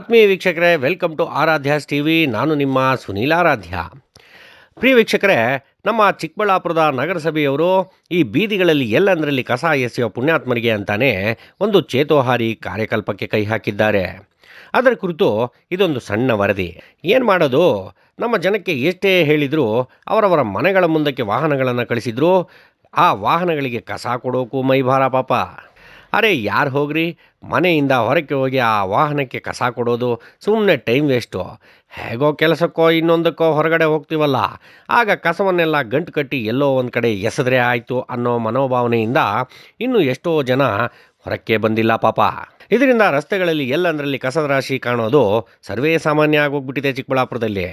ಆತ್ಮೀಯ ವೀಕ್ಷಕರೇ, welcome to ಆರಾಧ್ಯಾಸ್ TV. ನಾನು ನಿಮ್ಮ ಸುನೀಲ್ ಆರಾಧ್ಯ. ಪ್ರಿಯ ವೀಕ್ಷಕರೇ, ನಮ್ಮ ಚಿಕ್ಕಬಳ್ಳಾಪುರದ ನಗರಸಭೆಯವರು ಈ ಬೀದಿಗಳಲ್ಲಿ ಎಲ್ಲಂದರಲ್ಲಿ ಕಸ ಎಸೆಯೋ ಪುಣ್ಯಾತ್ಮರಿಗೆ ಅಂತಾನೆ ಒಂದು ಚೇತೋಹಾರಿ ಕಾರ್ಯಕಲ್ಪಕ್ಕೆ ಕೈ ಹಾಕಿದ್ದಾರೆ. ಅದರ ಕುರಿತು ಇದೊಂದು ಸಣ್ಣ ವರದಿ. ಏನು ಮಾಡೋದು, ನಮ್ಮ ಜನಕ್ಕೆ ಎಷ್ಟೇ ಹೇಳಿದರೂ ಅವರವರ ಮನೆಗಳ ಮುಂದಕ್ಕೆ ವಾಹನಗಳನ್ನು ಕಳಿಸಿದ್ರು, ಆ ವಾಹನಗಳಿಗೆ ಕಸ ಕೊಡೋಕ್ಕೂ ಮೈಭಾರ ಪಾಪ. ಅರೆ ಯಾರು ಹೋಗ್ರಿ, ಮನೆಯಿಂದ ಹೊರಕ್ಕೆ ಹೋಗಿ ಆ ವಾಹನಕ್ಕೆ ಕಸ ಕೊಡೋದು ಸುಮ್ಮನೆ ಟೈಮ್ ವೇಸ್ಟು. ಹೇಗೋ ಕೆಲಸಕ್ಕೋ ಇನ್ನೊಂದಕ್ಕೋ ಹೊರಗಡೆ ಹೋಗ್ತೀವಲ್ಲ, ಆಗ ಕಸವನ್ನೆಲ್ಲ ಗಂಟು ಕಟ್ಟಿ ಎಲ್ಲೋ ಒಂದು ಕಡೆ ಎಸೆದ್ರೆ ಆಯಿತು ಅನ್ನೋ ಮನೋಭಾವನೆಯಿಂದ ಇನ್ನೂ ಎಷ್ಟೋ ಜನ ಹೊರಕ್ಕೆ ಬಂದಿಲ್ಲ ಪಾಪ. ಇದರಿಂದ ರಸ್ತೆಗಳಲ್ಲಿ ಎಲ್ಲಂದರಲ್ಲಿ ಕಸದ ರಾಶಿ ಕಾಣೋದು ಸರ್ವೇ ಸಾಮಾನ್ಯ ಆಗೋಗ್ಬಿಟ್ಟಿದೆ ಚಿಕ್ಕಬಳ್ಳಾಪುರದಲ್ಲಿ.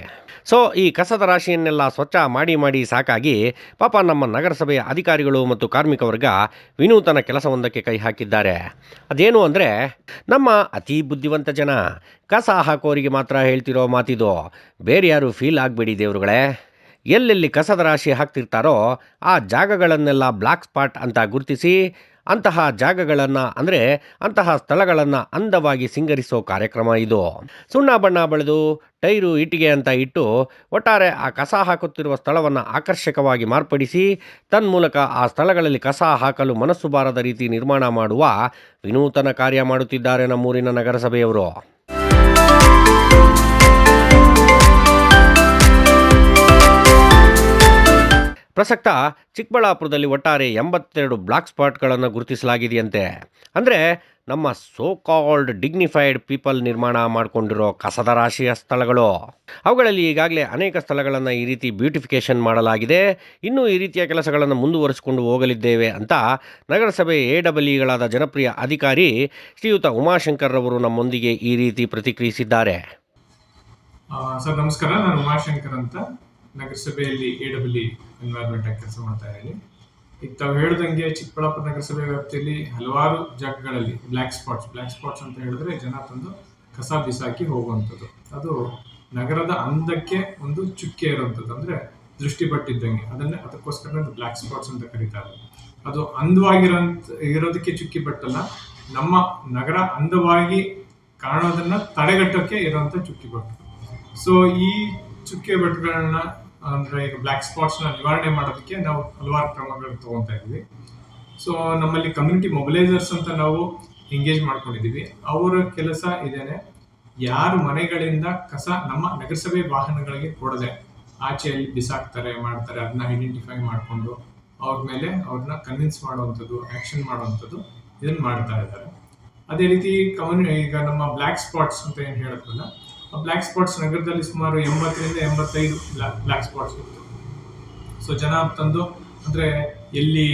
ಸೊ ಈ ಕಸದ ರಾಶಿಯನ್ನೆಲ್ಲ ಸ್ವಚ್ಛ ಮಾಡಿ ಮಾಡಿ ಸಾಕಾಗಿ ಪಾಪ ನಮ್ಮ ನಗರಸಭೆಯ ಅಧಿಕಾರಿಗಳು ಮತ್ತು ಕಾರ್ಮಿಕ ವರ್ಗ ವಿನೂತನ ಕೆಲಸವೊಂದಕ್ಕೆ ಕೈ ಹಾಕಿದ್ದಾರೆ. ಅದೇನು ಅಂದರೆ, ನಮ್ಮ ಅತಿ ಬುದ್ಧಿವಂತ ಜನ ಕಸ ಹಾಕೋರಿಗೆ ಮಾತ್ರ ಹೇಳ್ತಿರೋ ಮಾತಿದು, ಬೇರೆ ಯಾರು ಫೀಲ್ ಆಗಬೇಡಿ ದೇವ್ರುಗಳೇ. ಎಲ್ಲೆಲ್ಲಿ ಕಸದ ರಾಶಿ ಹಾಕ್ತಿರ್ತಾರೋ ಆ ಜಾಗಗಳನ್ನೆಲ್ಲ ಬ್ಲ್ಯಾಕ್ ಸ್ಪಾಟ್ ಅಂತ ಗುರುತಿಸಿ ಅಂತಹ ಜಾಗಗಳನ್ನು ಅಂದರೆ ಅಂತಹ ಸ್ಥಳಗಳನ್ನು ಅಂದವಾಗಿ ಸಿಂಗರಿಸೋ ಕಾರ್ಯಕ್ರಮ ಇದು. ಸುಣ್ಣ ಬಣ್ಣ ಬಳಿದು ಟೈರು ಇಟ್ಟಿಗೆ ಅಂತ ಇಟ್ಟು ಒಟ್ಟಾರೆ ಆ ಕಸ ಹಾಕುತ್ತಿರುವ ಸ್ಥಳವನ್ನು ಆಕರ್ಷಕವಾಗಿ ಮಾರ್ಪಡಿಸಿ ತನ್ಮೂಲಕ ಆ ಸ್ಥಳಗಳಲ್ಲಿ ಕಸ ಹಾಕಲು ಮನಸ್ಸು ಬಾರದ ರೀತಿ ನಿರ್ಮಾಣ ಮಾಡುವ ವಿನೂತನ ಕಾರ್ಯ ಮಾಡುತ್ತಿದ್ದಾರೆ ನಮ್ಮೂರಿನ ನಗರಸಭೆಯವರು. ಪ್ರಸಕ್ತ ಚಿಕ್ಕಬಳ್ಳಾಪುರದಲ್ಲಿ ಒಟ್ಟಾರೆ 82 ಬ್ಲಾಕ್ ಸ್ಪಾಟ್ಗಳನ್ನು ಗುರುತಿಸಲಾಗಿದೆಯಂತೆ. ಅಂದರೆ ನಮ್ಮ ಸೋ ಕಾಲ್ಡ್ ಡಿಗ್ನಿಫೈಡ್ ಪೀಪಲ್ ನಿರ್ಮಾಣ ಮಾಡಿಕೊಂಡಿರೋ ಕಸದ ರಾಶಿಯ ಸ್ಥಳಗಳು. ಅವುಗಳಲ್ಲಿ ಈಗಾಗಲೇ ಅನೇಕ ಸ್ಥಳಗಳನ್ನು ಈ ರೀತಿ ಬ್ಯೂಟಿಫಿಕೇಷನ್ ಮಾಡಲಾಗಿದೆ. ಇನ್ನೂ ಈ ರೀತಿಯ ಕೆಲಸಗಳನ್ನು ಮುಂದುವರಿಸಿಕೊಂಡು ಹೋಗಲಿದ್ದೇವೆ ಅಂತ ನಗರಸಭೆ AEEಗಳಾದ ಜನಪ್ರಿಯ ಅಧಿಕಾರಿ ಶ್ರೀಯುತ ಉಮಾಶಂಕರ್ ರವರು ನಮ್ಮೊಂದಿಗೆ ಈ ರೀತಿ ಪ್ರತಿಕ್ರಿಯಿಸಿದ್ದಾರೆ. ಸರ್ ನಮಸ್ಕಾರ, ನಾನು ಉಮಾಶಂಕರ್ ಅಂತ ನಗರಸಭೆಯಲ್ಲಿ AEE ಎನ್ವೈರ್ಮೆಂಟ್ ಆಗಿ ಕೆಲಸ ಮಾಡ್ತಾ ಇದ್ದೀನಿ. ಈಗ ತಾವು ಹೇಳ್ದಂಗೆ ಚಿಕ್ಕಬಳ್ಳಾಪುರ ನಗರಸಭೆ ವ್ಯಾಪ್ತಿಯಲ್ಲಿ ಹಲವಾರು ಜಾಗಗಳಲ್ಲಿ ಬ್ಲ್ಯಾಕ್ ಸ್ಪಾಟ್ಸ್ ಅಂತ ಹೇಳಿದ್ರೆ ಜನ ತಂದು ಕಸ ಬಿಸಾಕಿ ಹೋಗುವಂಥದ್ದು. ಅದು ನಗರದ ಅಂದಕ್ಕೆ ಒಂದು ಚುಕ್ಕೆ ಇರುವಂಥದ್ದು, ಅಂದ್ರೆ ದೃಷ್ಟಿ ಪಟ್ಟಿದ್ದಂಗೆ ಅದಕ್ಕೋಸ್ಕರ ಬ್ಲ್ಯಾಕ್ ಸ್ಪಾಟ್ಸ್ ಅಂತ ಕರೀತಾರೆ. ಅದು ಇರೋದಕ್ಕೆ ಚುಕ್ಕಿ ಪಟ್ಟಲ್ಲ, ನಮ್ಮ ನಗರ ಅಂದವಾಗಿ ಕಾಣೋದನ್ನ ತಡೆಗಟ್ಟೋಕೆ ಇರುವಂತ ಚುಕ್ಕಿ ಪಟ್ಟು. ಸೊ ಈ ಚುಕ್ಕೆ ಬಟ್ಟುಗಳನ್ನ ಅಂದ್ರೆ ಈಗ ಬ್ಲ್ಯಾಕ್ ಸ್ಪಾಟ್ಸ್ ನ ನಿವಾರಣೆ ಮಾಡೋದಕ್ಕೆ ನಾವು ಹಲವಾರು ಕ್ರಮಗಳು ತಗೊಂತಾ ಇದ್ವಿ. ಸೊ ನಮ್ಮಲ್ಲಿ ಕಮ್ಯುನಿಟಿ ಮೊಬಿಲೈಸರ್ಸ್ ಅಂತ ನಾವು ಎಂಗೇಜ್ ಮಾಡ್ಕೊಂಡಿದೀವಿ. ಅವರ ಕೆಲಸ ಇದೇನೆ, ಯಾರು ಮನೆಗಳಿಂದ ಕಸ ನಮ್ಮ ನಗರಸಭೆ ವಾಹನಗಳಿಗೆ ಕೊಡದೆ ಆಚೆಯಲ್ಲಿ ಬಿಸಾಕ್ತಾರೆ ಮಾಡ್ತಾರೆ, ಅದನ್ನ ಐಡೆಂಟಿಫೈ ಮಾಡಿಕೊಂಡು ಅವ್ರ ಮೇಲೆ ಅವ್ರನ್ನ ಕನ್ವಿನ್ಸ್ ಮಾಡುವಂಥದ್ದು, ಆಕ್ಷನ್ ಮಾಡುವಂಥದ್ದು ಇದನ್ನ ಮಾಡ್ತಾ ಇದ್ದಾರೆ. ಅದೇ ರೀತಿ ಈಗ ನಮ್ಮ ಬ್ಲ್ಯಾಕ್ ಸ್ಪಾಟ್ಸ್ ಅಂತ ಏನ್ ಹೇಳುತ್ತಲ್ಲ, ಬ್ಲ್ಯಾಕ್ ಸ್ಪಾಟ್ಸ್ ನಗರದಲ್ಲಿ ಸುಮಾರು 80ರಿಂದ 85 ಬ್ಲ್ಯಾಕ್ ಸ್ಪಾಟ್ಸ್ ಇತ್ತು. ಸೊ ಜನ ತಂದು ಅಂದ್ರೆ ಎಲ್ಲಿ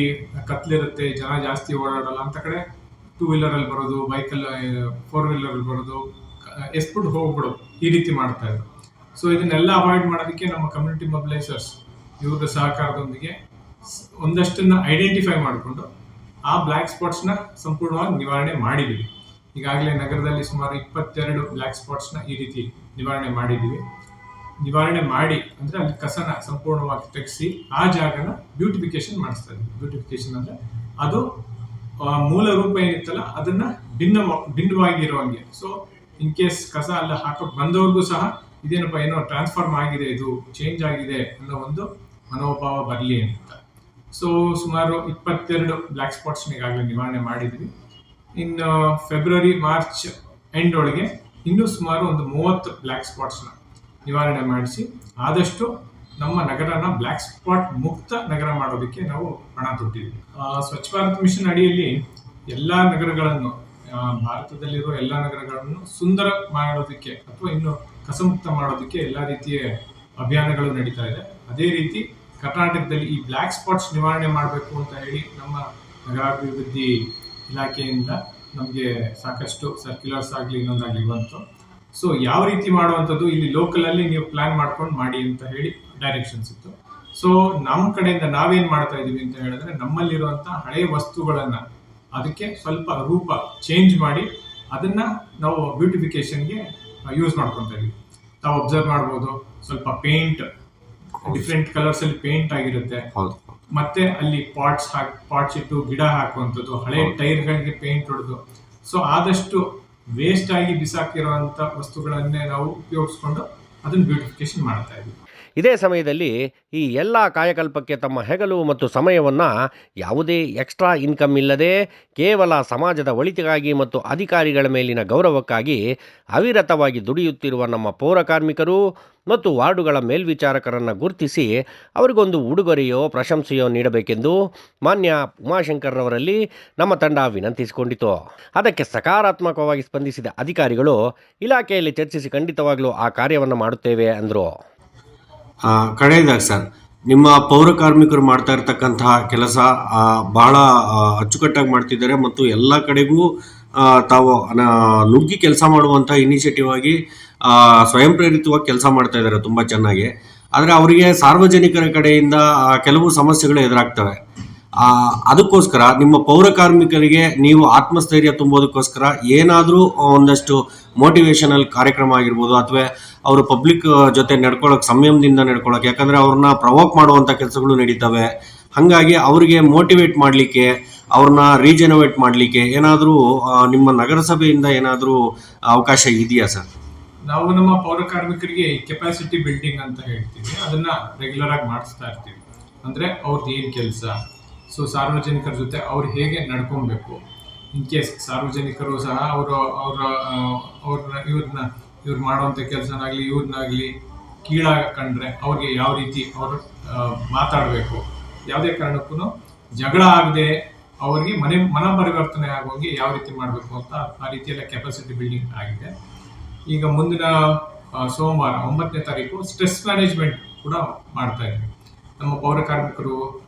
ಕತ್ಲಿರುತ್ತೆ, ಜನ ಜಾಸ್ತಿ ಓಡಾಡಲ್ಲ ಅಂತ ಕಡೆ 2 ವೀಲರ್ ಅಲ್ಲಿ ಬರೋದು, ಬೈಕಲ್ಲಿ 4 ವೀಲರ್ ಅಲ್ಲಿ ಬರೋದು, ಎಸ್ಬಿಟ್ಟು ಹೋಗ್ಬಿಡೋದು, ಈ ರೀತಿ ಮಾಡ್ತಾ ಇದ್ರು. ಸೊ ಇದನ್ನೆಲ್ಲ ಅವಾಯ್ಡ್ ಮಾಡೋದಕ್ಕೆ ನಮ್ಮ ಕಮ್ಯುನಿಟಿ ಮೊಬಿಲೈಸರ್ಸ್ ಇವ್ರ ಸಹಕಾರದೊಂದಿಗೆ ಒಂದಷ್ಟನ್ನ ಐಡೆಂಟಿಫೈ ಮಾಡಿಕೊಂಡು ಆ ಬ್ಲ್ಯಾಕ್ ಸ್ಪಾಟ್ಸ್ ನ ಸಂಪೂರ್ಣವಾಗಿ ನಿವಾರಣೆ ಮಾಡಿದ್ದೀವಿ. ಈಗಾಗಲೇ ನಗರದಲ್ಲಿ ಸುಮಾರು 22 ಬ್ಲ್ಯಾಕ್ ಸ್ಪಾಟ್ಸ್ ನ ಈ ರೀತಿ ನಿವಾರಣೆ ಮಾಡಿದ್ದೀವಿ. ನಿವಾರಣೆ ಮಾಡಿ ಅಂದ್ರೆ ಅಲ್ಲಿ ಕಸನ ಸಂಪೂರ್ಣವಾಗಿ ತೆಗೆಸಿ ಆ ಜಾಗನ ಬ್ಯೂಟಿಫಿಕೇಶನ್ ಮಾಡಿಸ್ತಾ ಇದ್ವಿ. ಬ್ಯೂಟಿಫಿಕೇಶನ್ ಅಂದ್ರೆ ಅದು ಮೂಲ ರೂಪ ಏನಿತ್ತಲ್ಲ ಅದನ್ನ ಭಿನ್ನವಾಗಿರುವಂಗೆ. ಸೊ ಇನ್ ಕೇಸ್ ಕಸ ಅಲ್ಲ ಹಾಕೋಕ್ ಬಂದವ್ರಿಗೂ ಸಹ ಇದೇನಪ್ಪ ಏನೋ ಟ್ರಾನ್ಸ್ಫಾರ್ಮ್ ಆಗಿದೆ, ಇದು ಚೇಂಜ್ ಆಗಿದೆ ಅನ್ನೋ ಒಂದು ಮನೋಭಾವ ಬರಲಿ ಅಂತ. ಸೊ ಸುಮಾರು 22 ಬ್ಲ್ಯಾಕ್ ಸ್ಪಾಟ್ಸ್ ಈಗಾಗಲೇ ನಿವಾರಣೆ ಮಾಡಿದ್ವಿ. ಇನ್ನು ಫೆಬ್ರವರಿ ಮಾರ್ಚ್ ಎಂಡ್ ಒಳಗೆ ಇನ್ನೂ ಸುಮಾರು ಒಂದು 30 ಬ್ಲ್ಯಾಕ್ ಸ್ಪಾಟ್ಸ್ ನ ನಿವಾರಣೆ ಮಾಡಿಸಿ ಆದಷ್ಟು ನಮ್ಮ ನಗರನ ಬ್ಲ್ಯಾಕ್ ಸ್ಪಾಟ್ ಮುಕ್ತ ನಗರ ಮಾಡೋದಕ್ಕೆ ನಾವು ಹಣ ತೊಟ್ಟಿದ್ವಿ. ಸ್ವಚ್ಛ ಭಾರತ್ ಮಿಷನ್ ಅಡಿಯಲ್ಲಿ ಎಲ್ಲಾ ನಗರಗಳನ್ನು, ಭಾರತದಲ್ಲಿರುವ ಎಲ್ಲಾ ನಗರಗಳನ್ನು ಸುಂದರ ಮಾಡೋದಕ್ಕೆ ಅಥವಾ ಇನ್ನು ಕಸಮುಕ್ತ ಮಾಡೋದಕ್ಕೆ ಎಲ್ಲಾ ರೀತಿಯ ಅಭಿಯಾನಗಳು ನಡೀತಾ ಇದೆ. ಅದೇ ರೀತಿ ಕರ್ನಾಟಕದಲ್ಲಿ ಈ ಬ್ಲ್ಯಾಕ್ ಸ್ಪಾಟ್ಸ್ ನಿವಾರಣೆ ಮಾಡಬೇಕು ಅಂತ ಹೇಳಿ ನಮ್ಮ ನಗರಾಭಿವೃದ್ಧಿ ಇಲಾಖೆಯಿಂದ ನಮಗೆ ಸಾಕಷ್ಟು ಸರ್ಕ್ಯುಲರ್ಸ್ ಆಗಲಿ ಇನ್ನೊಂದಾಗಲಿ ಬಂತು. ಸೊ ಯಾವ ರೀತಿ ಮಾಡುವಂಥದ್ದು, ಇಲ್ಲಿ ಲೋಕಲ್ ಅಲ್ಲಿ ನೀವು ಪ್ಲಾನ್ ಮಾಡ್ಕೊಂಡು ಮಾಡಿ ಅಂತ ಹೇಳಿ ಡೈರೆಕ್ಷನ್ಸ್ ಇತ್ತು. ಸೊ ನಮ್ಮ ಕಡೆಯಿಂದ ನಾವೇನ್ ಮಾಡ್ತಾ ಇದೀವಿ ಅಂತ ಹೇಳಿದ್ರೆ, ನಮ್ಮಲ್ಲಿರುವಂತಹ ಹಳೆಯ ವಸ್ತುಗಳನ್ನ ಅದಕ್ಕೆ ಸ್ವಲ್ಪ ರೂಪ ಚೇಂಜ್ ಮಾಡಿ ಅದನ್ನ ನಾವು ಬ್ಯೂಟಿಫಿಕೇಶನ್ಗೆ ಯೂಸ್ ಮಾಡ್ಕೊತಾ ಇದೀವಿ. ತಾವು ಅಬ್ಸರ್ವ್ ಮಾಡ್ಬೋದು, ಸ್ವಲ್ಪ ಪೇಂಟ್ ಡಿಫ್ರೆಂಟ್ ಕಲರ್ಸ್ ಅಲ್ಲಿ ಪೇಂಟ್ ಆಗಿರುತ್ತೆ. ಮತ್ತೆ ಅಲ್ಲಿ ಪಾಟ್ಸ್ ಇಟ್ಟು ಗಿಡ ಹಾಕುವಂಥದ್ದು, ಹಳೆ ಟೈರ್ಗಳಿಗೆ ಪೇಂಟ್ ಹೊಡೆದು. ಸೊ ಆದಷ್ಟು ವೇಸ್ಟ್ ಆಗಿ ಬಿಸಾಕಿರುವಂಥ ವಸ್ತುಗಳನ್ನೇ ನಾವು ಉಪಯೋಗಿಸ್ಕೊಂಡು ಅದನ್ನು ಬ್ಯೂಟಿಫಿಕೇಶನ್ ಮಾಡ್ತಾ ಇದ್ದೀವಿ. ಇದೇ ಸಮಯದಲ್ಲಿ ಈ ಎಲ್ಲ ಕಾಯಕಲ್ಪಕ್ಕೆ ತಮ್ಮ ಹೆಗಲು ಮತ್ತು ಸಮಯವನ್ನು ಯಾವುದೇ ಎಕ್ಸ್ಟ್ರಾ ಇನ್ಕಮ್ ಇಲ್ಲದೆ ಕೇವಲ ಸಮಾಜದ ಒಳಿತಿಗಾಗಿ ಮತ್ತು ಅಧಿಕಾರಿಗಳ ಮೇಲಿನ ಗೌರವಕ್ಕಾಗಿ ಅವಿರತವಾಗಿ ದುಡಿಯುತ್ತಿರುವ ನಮ್ಮ ಪೌರ ಕಾರ್ಮಿಕರು ಮತ್ತು ವಾರ್ಡುಗಳ ಮೇಲ್ವಿಚಾರಕರನ್ನು ಗುರುತಿಸಿ ಅವರಿಗೊಂದು ಉಡುಗೊರೆಯೋ ಪ್ರಶಂಸೆಯೋ ನೀಡಬೇಕೆಂದು ಮಾನ್ಯ ಉಮಾಶಂಕರ್ರವರಲ್ಲಿ ನಮ್ಮ ತಂಡ ವಿನಂತಿಸಿಕೊಂಡಿತು. ಅದಕ್ಕೆ ಸಕಾರಾತ್ಮಕವಾಗಿ ಸ್ಪಂದಿಸಿದ ಅಧಿಕಾರಿಗಳು ಇಲಾಖೆಯಲ್ಲಿ ಚರ್ಚಿಸಿ ಖಂಡಿತವಾಗಲೂ ಆ ಕಾರ್ಯವನ್ನು ಮಾಡುತ್ತೇವೆ ಅಂದರು. ಕಡೆಯದಾಗಿ ಸರ್, ನಿಮ್ಮ ಪೌರ ಕಾರ್ಮಿಕರು ಮಾಡ್ತಾ ಇರ್ತಕ್ಕಂತಹ ಕೆಲಸ ಬಹಳ ಅಚ್ಚುಕಟ್ಟಾಗಿ ಮಾಡ್ತಿದ್ದಾರೆ ಮತ್ತು ಎಲ್ಲ ಕಡೆಗೂ ತಾವು ನುಗ್ಗಿ ಕೆಲಸ ಮಾಡುವಂಥ ಇನಿಷಿಯೇಟಿವ್ ಆಗಿ ಸ್ವಯಂ ಪ್ರೇರಿತವಾಗಿ ಕೆಲಸ ಮಾಡ್ತಾ ಇದ್ದಾರೆ ತುಂಬ ಚೆನ್ನಾಗಿ. ಆದರೆ ಅವರಿಗೆ ಸಾರ್ವಜನಿಕರ ಕಡೆಯಿಂದ ಕೆಲವು ಸಮಸ್ಯೆಗಳು ಎದುರಾಗ್ತವೆ. ಅದಕ್ಕೋಸ್ಕರ ನಿಮ್ಮ ಪೌರ ಕಾರ್ಮಿಕರಿಗೆ ನೀವು ಆತ್ಮಸ್ಥೈರ್ಯ ತುಂಬೋದಕ್ಕೋಸ್ಕರ ಏನಾದರೂ ಒಂದಷ್ಟು ಮೋಟಿವೇಶನಲ್ ಕಾರ್ಯಕ್ರಮ ಆಗಿರ್ಬೋದು, ಅಥವಾ ಅವರು ಪಬ್ಲಿಕ್ ಜೊತೆ ನಡ್ಕೊಳ್ಳೋಕೆ ಸಂಯಮದಿಂದ ನಡ್ಕೊಳ್ಳೋಕೆ, ಯಾಕಂದರೆ ಅವ್ರನ್ನ ಪ್ರವೋಕ್ ಮಾಡುವಂಥ ಕೆಲಸಗಳು ನಡೀತವೆ. ಹಾಗಾಗಿ ಅವರಿಗೆ ಮೋಟಿವೇಟ್ ಮಾಡಲಿಕ್ಕೆ, ಅವ್ರನ್ನ ರೀಜೆನೋವೇಟ್ ಮಾಡಲಿಕ್ಕೆ ಏನಾದರೂ ನಿಮ್ಮ ನಗರಸಭೆಯಿಂದ ಏನಾದರೂ ಅವಕಾಶ ಇದೆಯಾ ಸರ್? ನಾವು ನಮ್ಮ ಪೌರ ಕಾರ್ಮಿಕರಿಗೆ ಕೆಪಾಸಿಟಿ ಬಿಲ್ಡಿಂಗ್ ಅಂತ ಹೇಳ್ತೀವಿ, ಅದನ್ನ ರೆಗ್ಯುಲರ್ ಆಗಿ ಮಾಡಿಸ್ತಾ ಇರ್ತೀವಿ. ಅಂದರೆ ಅವ್ರದ್ದು ಏನು ಕೆಲಸ, ಸೊ ಸಾರ್ವಜನಿಕರ ಜೊತೆ ಅವ್ರು ಹೇಗೆ ನಡ್ಕೊಬೇಕು, ಇನ್ ಕೇಸ್ ಸಾರ್ವಜನಿಕರು ಸಹ ಇವ್ರು ಮಾಡುವಂಥ ಕೆಲಸನಾಗಲಿ ಇವ್ರನ್ನಾಗಲಿ ಕೀಳಾಗಿ ಕಂಡ್ರೆ ಅವ್ರಿಗೆ ಯಾವ ರೀತಿ ಅವರು ಮಾತಾಡಬೇಕು, ಯಾವುದೇ ಕಾರಣಕ್ಕೂ ಜಗಳ ಆಗದೆ ಅವ್ರಿಗೆ ಮನ ಪರಿವರ್ತನೆ ಆಗೋಂಗೆ ಯಾವ ರೀತಿ ಮಾಡಬೇಕು ಅಂತ ಆ ರೀತಿಯೆಲ್ಲ ಕೆಪಾಸಿಟಿ ಬಿಲ್ಡಿಂಗ್ ಆಗಿದೆ. ಈಗ ಮುಂದಿನ ಸೋಮವಾರ 9ನೇ ತಾರೀಕು ಸ್ಟ್ರೆಸ್ ಮ್ಯಾನೇಜ್ಮೆಂಟ್ ಕೂಡ ಮಾಡ್ತಾ ಇದ್ದೀವಿ. ನಮ್ಮ ಪೌರ ಕಾರ್ಮಿಕರು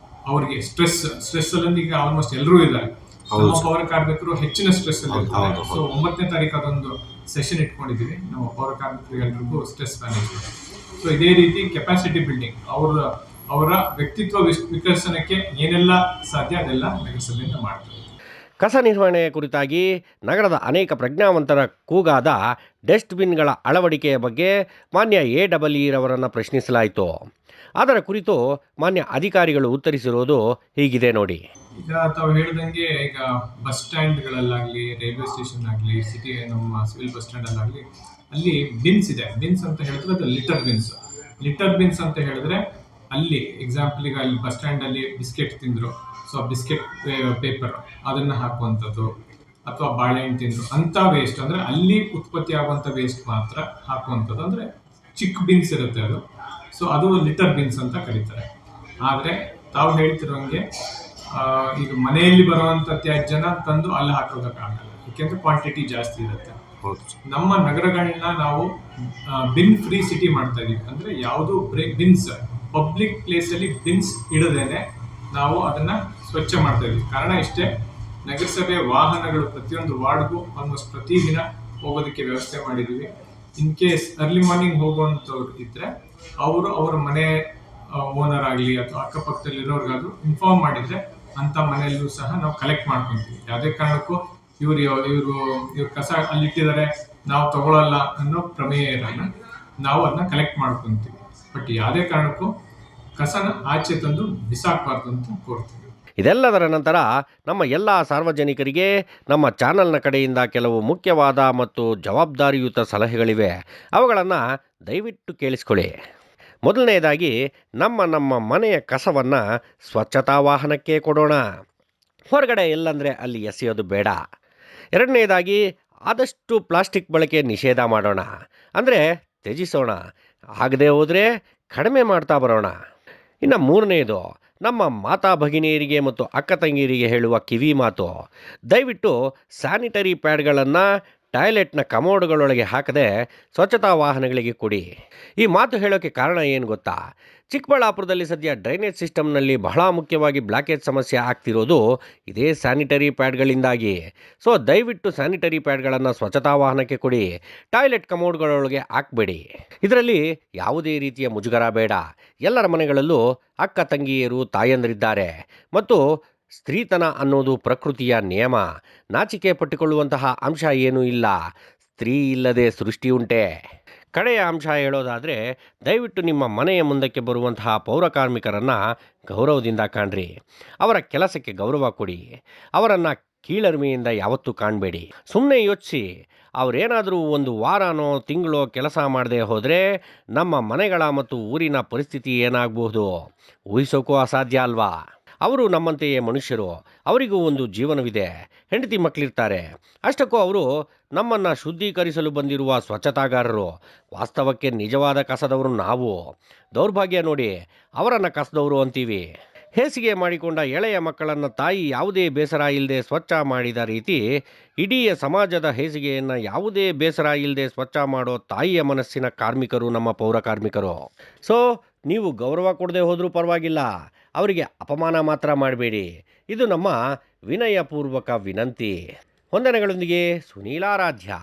ಅವರಿಗೆ ಸ್ಟ್ರೆಸ್ ಅಲ್ಲಿ ಈಗ ಆಲ್ಮೋಸ್ಟ್ ಎಲ್ಲರೂ ಇದ್ದಾರೆ. ನಮ್ಮ ಪೌರ ಕಾರ್ಮಿಕರು ಹೆಚ್ಚಿನ ಸ್ಟ್ರೆಸ್ ಅಲ್ಲಿ ಇರ್ತಾರೆ. ಸೊ 9ನೇ ತಾರೀಕು ಅದೊಂದು ಸೆಷನ್ ಇಟ್ಕೊಂಡಿದ್ದೀವಿ ನಮ್ಮ ಪೌರ ಕಾರ್ಮಿಕರಿಗೆಲ್ಲರಿಗೂ ಸ್ಟ್ರೆಸ್ ಮ್ಯಾನೇಜ್ಮೆಂಟ್. ಸೊ ಇದೇ ರೀತಿ ಕೆಪಾಸಿಟಿ ಬಿಲ್ಡಿಂಗ್, ಅವರ ವ್ಯಕ್ತಿತ್ವ ವಿಕಸನಕ್ಕೆ ಏನೆಲ್ಲ ಸಾಧ್ಯ ಅದೆಲ್ಲ ನಗರಸಭೆಯಿಂದ ಮಾಡ್ತಾರೆ. ಕಸ ನಿರ್ವಹಣೆಯ ಕುರಿತಾಗಿ ನಗರದ ಅನೇಕ ಪ್ರಜ್ಞಾವಂತರ ಕೂಗಾದ ಡಸ್ಟ್ಬಿನ್ಗಳ ಅಳವಡಿಕೆಯ ಬಗ್ಗೆ ಮಾನ್ಯ AEE ಪ್ರಶ್ನಿಸಲಾಯಿತು. ಅದರ ಕುರಿತು ಮಾನ್ಯ ಅಧಿಕಾರಿಗಳು ಉತ್ತರಿಸಿರುವುದು ಹೀಗಿದೆ ನೋಡಿ. ಈಗ ತಾವು ಹೇಳ್ದಂಗೆ ಈಗ ಬಸ್ ಸ್ಟ್ಯಾಂಡ್ಗಳಲ್ಲಾಗಲಿ, ರೈಲ್ವೆ ಸ್ಟೇಷನ್ ಆಗಲಿ, ಸಿಟಿ ನಮ್ಮ ಸಿವಿಲ್ ಬಸ್ ಸ್ಟ್ಯಾಂಡ್ ಅಲ್ಲಾಗಲಿ ಅಲ್ಲಿ ಬಿನ್ಸ್ ಇದೆ. ಬಿನ್ಸ್ ಅಂತ ಹೇಳಿದ್ರೆ ಅದು ಲಿಟರ್ ಬಿನ್ಸ್ ಅಂತ ಹೇಳಿದ್ರೆ ಅಲ್ಲಿ ಎಕ್ಸಾಂಪಲ್ ಈಗ ಅಲ್ಲಿ ಬಸ್ ಸ್ಟ್ಯಾಂಡ್ ಅಲ್ಲಿ ಬಿಸ್ಕೆಟ್ ತಿಂದ್ರು, ಸೊ ಬಿಸ್ಕೆಟ್ ಪೇಪರ್ ಅದನ್ನ ಹಾಕುವಂಥದ್ದು, ಅಥವಾ ಬಾಳೆಹಣ್ಣು ತಿಂದ್ರು ಅಂತ ವೇಸ್ಟ್, ಅಂದ್ರೆ ಅಲ್ಲಿ ಉತ್ಪತ್ತಿ ಆಗುವಂಥ ವೇಸ್ಟ್ ಮಾತ್ರ ಹಾಕುವಂಥದ್ದು, ಅಂದ್ರೆ ಚಿಕ್ಕ ಬಿನ್ಸ್ ಇರುತ್ತೆ ಅದು. ಸೊ ಅದು ಲಿಟರ್ ಬಿನ್ಸ್ ಅಂತ ಕರೀತಾರೆ. ಆದರೆ ತಾವು ಹೇಳ್ತಿರೋಂಗೆ ಈಗ ಮನೆಯಲ್ಲಿ ಬರುವಂಥ ತ್ಯಾಜ್ಯನ ತಂದು ಅಲ್ಲಿ ಹಾಕೋದಕ್ಕಾಗಲ್ಲ, ಯಾಕೆಂದ್ರೆ ಕ್ವಾಂಟಿಟಿ ಜಾಸ್ತಿ ಇರುತ್ತೆ. ನಮ್ಮ ನಗರಗಳನ್ನ ನಾವು ಬಿನ್ ಫ್ರೀ ಸಿಟಿ ಮಾಡ್ತಾ ಇದೀವಿ. ಅಂದ್ರೆ ಯಾವುದು ಬಿನ್ಸ್ ಪಬ್ಲಿಕ್ ಪ್ಲೇಸ್ ಅಲ್ಲಿ ಬಿನ್ಸ್ ಇಡದೇನೆ ನಾವು ಅದನ್ನ ಸ್ವಚ್ಛ ಮಾಡ್ತಾ ಇದೀವಿ. ಕಾರಣ ಇಷ್ಟೇ, ನಗರಸಭೆ ವಾಹನಗಳು ಪ್ರತಿಯೊಂದು ವಾರ್ಡ್ಗೂ ಆಲ್ಮೋಸ್ಟ್ ಪ್ರತಿದಿನ ಹೋಗೋದಕ್ಕೆ ವ್ಯವಸ್ಥೆ ಮಾಡಿದೀವಿ. ಇನ್ ಕೇಸ್ ಅರ್ಲಿ ಮಾರ್ನಿಂಗ್ ಹೋಗುವಂಥವ್ರು ಇದ್ರೆ ಅವರು ಅವರ ಮನೆ ಓನರ್ ಆಗಲಿ ಅಥವಾ ಅಕ್ಕಪಕ್ಕದಲ್ಲಿರೋರ್ಗಾದ್ರೂ ಇನ್ಫಾರ್ಮ್ ಮಾಡಿದ್ರೆ ಅಂತ ಮನೆಯಲ್ಲೂ ಸಹ ನಾವು ಕಲೆಕ್ಟ್ ಮಾಡ್ಕೊಂತೀವಿ. ಯಾವುದೇ ಕಾರಣಕ್ಕೂ ಇವರು ಕಸ ಅಲ್ಲಿಟ್ಟಿದ್ದಾರೆ ನಾವು ತಗೊಳ್ಳಲ್ಲ ಅನ್ನೋ ಪ್ರಮೇಯ ಇರಲ್ಲ, ನಾವು ಅದನ್ನ ಕಲೆಕ್ಟ್ ಮಾಡ್ಕೊಂತೀವಿ. ಬಟ್ ಯಾವುದೇ ಕಾರಣಕ್ಕೂ ಕಸನ ಆಚೆ ತಂದು ಬಿಸಾಕಬಾರ್ದು ಅಂತ ಕೋರ್ತೀವಿ. ಇದೆಲ್ಲದರ ನಂತರ ನಮ್ಮ ಎಲ್ಲ ಸಾರ್ವಜನಿಕರಿಗೆ ನಮ್ಮ ಚಾನಲ್ನ ಕಡೆಯಿಂದ ಕೆಲವು ಮುಖ್ಯವಾದ ಮತ್ತು ಜವಾಬ್ದಾರಿಯುತ ಸಲಹೆಗಳಿವೆ. ಅವುಗಳನ್ನು ದಯವಿಟ್ಟು ಕೇಳಿಸ್ಕೊಳ್ಳಿ. ಮೊದಲನೆಯದಾಗಿ ನಮ್ಮ ಮನೆಯ ಕಸವನ್ನು ಸ್ವಚ್ಛತಾ ವಾಹನಕ್ಕೆ ಕೊಡೋಣ. ಹೊರಗಡೆ ಎಲ್ಲಂದರೆ ಅಲ್ಲಿ ಎಸೆಯೋದು ಬೇಡ. ಎರಡನೆಯದಾಗಿ ಆದಷ್ಟು ಪ್ಲಾಸ್ಟಿಕ್ ಬಳಕೆ ನಿಷೇಧ ಮಾಡೋಣ, ಅಂದರೆ ತ್ಯಜಿಸೋಣ. ಆಗದೆ ಹೋದರೆ ಕಡಿಮೆ ಮಾಡ್ತಾ ಬರೋಣ. ಇನ್ನು ಮೂರನೆಯದು, ನಮ್ಮ ಮಾತಾ ಭಗಿನಿಯರಿಗೆ ಮತ್ತು ಅಕ್ಕ ತಂಗಿಯರಿಗೆ ಹೇಳುವ ಕಿವಿ ಮಾತು, ದಯವಿಟ್ಟು ಸ್ಯಾನಿಟರಿ ಪ್ಯಾಡ್ಗಳನ್ನು ಟಾಯ್ಲೆಟ್ನ ಕಮೋಡ್ಗಳೊಳಗೆ ಹಾಕದೆ ಸ್ವಚ್ಛತಾ ವಾಹನಗಳಿಗೆ ಕೊಡಿ. ಈ ಮಾತು ಹೇಳೋಕ್ಕೆ ಕಾರಣ ಏನು ಗೊತ್ತಾ? ಚಿಕ್ಕಬಳ್ಳಾಪುರದಲ್ಲಿ ಸದ್ಯ ಡ್ರೈನೇಜ್ ಸಿಸ್ಟಮ್ನಲ್ಲಿ ಬಹಳ ಮುಖ್ಯವಾಗಿ ಬ್ಲಾಕೇಜ್ ಸಮಸ್ಯೆ ಆಗ್ತಿರೋದು ಇದೇ ಸ್ಯಾನಿಟರಿ ಪ್ಯಾಡ್ಗಳಿಂದಾಗಿ. ಸೊ ದಯವಿಟ್ಟು ಸ್ಯಾನಿಟರಿ ಪ್ಯಾಡ್ಗಳನ್ನು ಸ್ವಚ್ಛತಾ ವಾಹನಕ್ಕೆ ಕೊಡಿ, ಟಾಯ್ಲೆಟ್ ಕಮೋಡ್ಗಳೊಳಗೆ ಹಾಕಬೇಡಿ. ಇದರಲ್ಲಿ ಯಾವುದೇ ರೀತಿಯ ಮುಜುಗರ ಬೇಡ. ಎಲ್ಲರ ಮನೆಗಳಲ್ಲೂ ಅಕ್ಕ ತಂಗಿಯರು ತಾಯಂದಿರಿದ್ದಾರೆ ಮತ್ತು ಸ್ತ್ರೀತನ ಅನ್ನೋದು ಪ್ರಕೃತಿಯ ನಿಯಮ. ನಾಚಿಕೆ ಪಟ್ಟುಕೊಳ್ಳುವಂತಹ ಅಂಶ ಏನೂ ಇಲ್ಲ. ಸ್ತ್ರೀ ಇಲ್ಲದೆ ಸೃಷ್ಟಿ ಉಂಟೆ. ಕಡೆಯ ಅಂಶ ಹೇಳೋದಾದರೆ, ದಯವಿಟ್ಟು ನಿಮ್ಮ ಮನೆಯ ಮುಂದಕ್ಕೆ ಬರುವಂತಹ ಪೌರ ಕಾರ್ಮಿಕರನ್ನು ಗೌರವದಿಂದ ಕಾಣ್ರಿ. ಅವರ ಕೆಲಸಕ್ಕೆ ಗೌರವ ಕೊಡಿ. ಅವರನ್ನು ಕೀಳರಿಮೆಯಿಂದ ಯಾವತ್ತೂ ಕಾಣಬೇಡಿ. ಸುಮ್ಮನೆ ಯೋಚಿಸಿ, ಅವರೇನಾದರೂ ಒಂದು ವಾರನೋ ತಿಂಗಳೋ ಕೆಲಸ ಮಾಡದೆ ಹೋದರೆ ನಮ್ಮ ಮನೆಗಳ ಮತ್ತು ಊರಿನ ಪರಿಸ್ಥಿತಿ ಏನಾಗಬಹುದು ಊಹಿಸೋಕ್ಕೂ ಅಸಾಧ್ಯ ಅಲ್ವಾ? ಅವರು ನಮ್ಮಂತೆಯೇ ಮನುಷ್ಯರು. ಅವರಿಗೂ ಒಂದು ಜೀವನವಿದೆ, ಹೆಂಡತಿ ಮಕ್ಕಳಿರ್ತಾರೆ. ಅಷ್ಟಕ್ಕೂ ಅವರು ನಮ್ಮನ್ನು ಶುದ್ಧೀಕರಿಸಲು ಬಂದಿರುವ ಸ್ವಚ್ಛತಾಗಾರರು. ವಾಸ್ತವಕ್ಕೆ ನಿಜವಾದ ಕಸದವರು ನಾವು. ದೌರ್ಭಾಗ್ಯ ನೋಡಿ, ಅವರನ್ನು ಕಸದವರು ಅಂತೀವಿ. ಹೇಸಿಗೆ ಮಾಡಿಕೊಂಡ ಎಳೆಯ ಮಕ್ಕಳನ್ನು ತಾಯಿ ಯಾವುದೇ ಬೇಸರ ಇಲ್ಲದೆ ಸ್ವಚ್ಛ ಮಾಡಿದ ರೀತಿ ಇಡೀ ಸಮಾಜದ ಹೇಸಿಗೆಯನ್ನು ಯಾವುದೇ ಬೇಸರ ಇಲ್ಲದೆ ಸ್ವಚ್ಛ ಮಾಡೋ ತಾಯಿಯ ಮನಸ್ಸಿನ ಕಾರ್ಮಿಕರು ನಮ್ಮ ಪೌರ ಕಾರ್ಮಿಕರು. ಸೊ ನೀವು ಗೌರವ ಕೊಡದೆ ಹೋದರೂ ಪರವಾಗಿಲ್ಲ, ಅವರಿಗೆ ಅಪಮಾನ ಮಾತ್ರ ಮಾಡಬೇಡಿ. ಇದು ನಮ್ಮ ವಿನಯಪೂರ್ವಕ ವಿನಂತಿ. ವಂದನೆಗಳೊಂದಿಗೆ ಸುನೀಲಾರಾಧ್ಯ.